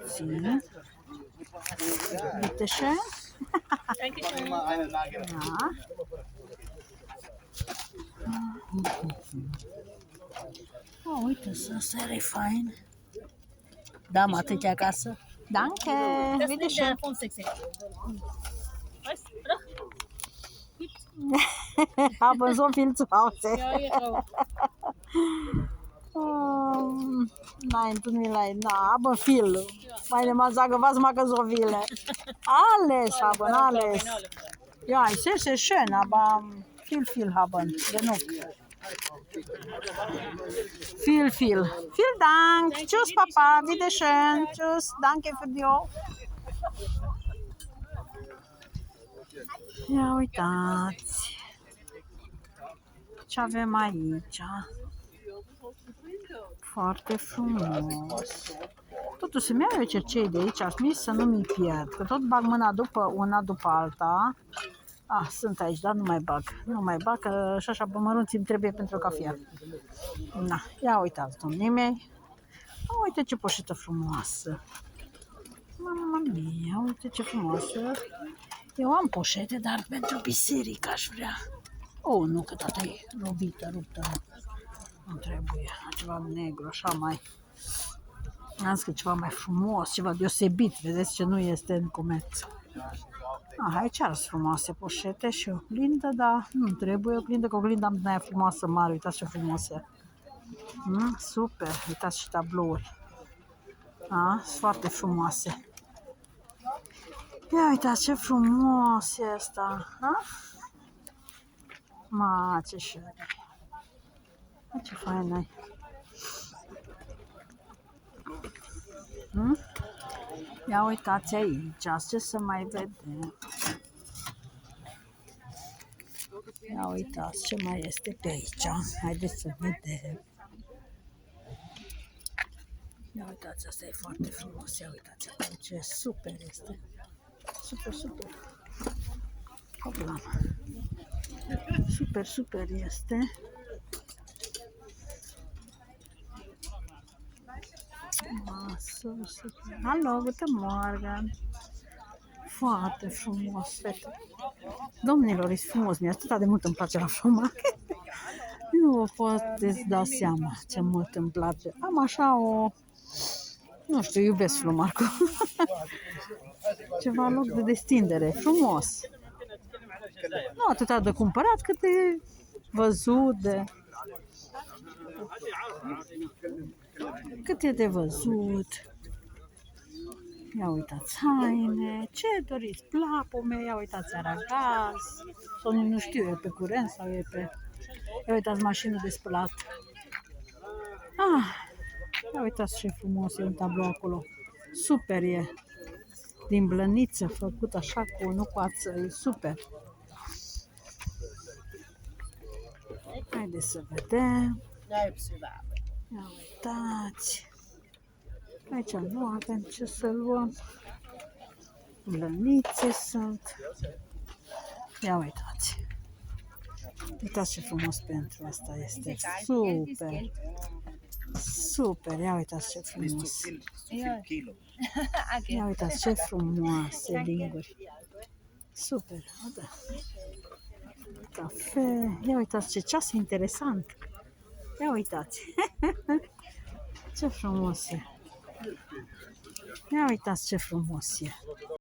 Puțin. Uite și. Da. Oh, uite, asta e fain. Da, mă, atâtea acasă. Danke, bitte schön. Haben so viel zu Hause. Nein, tut mir leid, na, aber viel. Meine Mann sagen, was machen so viele? Alles haben, alles. Ja, es ist sehr schön, aber viel haben, genug. Viel. Vielen Dank. Tschüss, Papa. Bitteschön. Tschüss. Danke für die. Ia uitați ce avem aici. Foarte frumos. Totuși îmi iau eu cercei de aici, aș să nu mi pierd, că tot bag mâna după una după alta. Sunt aici, dar nu mai bag, că și așa pe mărunți îmi trebuie pentru cafea. Na, ia uitați, domnii mei. Uite ce poșetă frumoasă. Mamma mia, uite ce frumoasă. Eu am poșete, dar pentru biserică aș vrea. Nu, că toată e robită, ruptă. Nu trebuie, ceva negru, așa mai... Am zis că ceva mai frumos, ceva deosebit, vedeți ce nu este în comerț. Aici ar fi frumoase poșete și o oglindă, dar nu trebuie oglindă, că oglinda am din aia frumoasă mare, uitați ce frumoasă. Super, uitați și tablouri. Sunt foarte frumoase. Ia uitați ce frumos e asta. Ce șere. Ce fain ai. Ia uitați aici, ce să mai vedem. Ia uitați ce mai este pe aici. Haideți să vedem. Ia uitați, asta e foarte frumos. Ia uitați ce super este. Super. Hopla. Super este. Hallo, guten Morgen. Foarte frumos, fete. Domnilor, e frumos, mi-e atât de mult îmi place la Flomac. Nu vă puteți da seama ce mult îmi place. Am așa nu știu, iubesc Flomacul. Ceva loc de destindere, frumos. Nu atâta de cumpărat, cât de văzut, cât e de văzut. Ia uitați haine, ce doriți, plapume, ia uitați aragaz, sau nu știu, e pe curent sau e pe... Ia uitați mașină de spălat. Ia uitați ce frumos e un tablou acolo. Super e. Din blăniță, făcut așa nu cu ață, e super. Haideți să vedem. Ia uitați. Aici nu avem ce să luăm. Blănițe sunt. Ia uitați. Uitați ce frumos pentru asta este. Super. Ia uitați ce frumos. Ia uitați ce frumoase linguri. Super. Cafe. Ia uitați ce ceas interesant. Ia uitați. Ce frumos e. Ia uitați ce frumos e.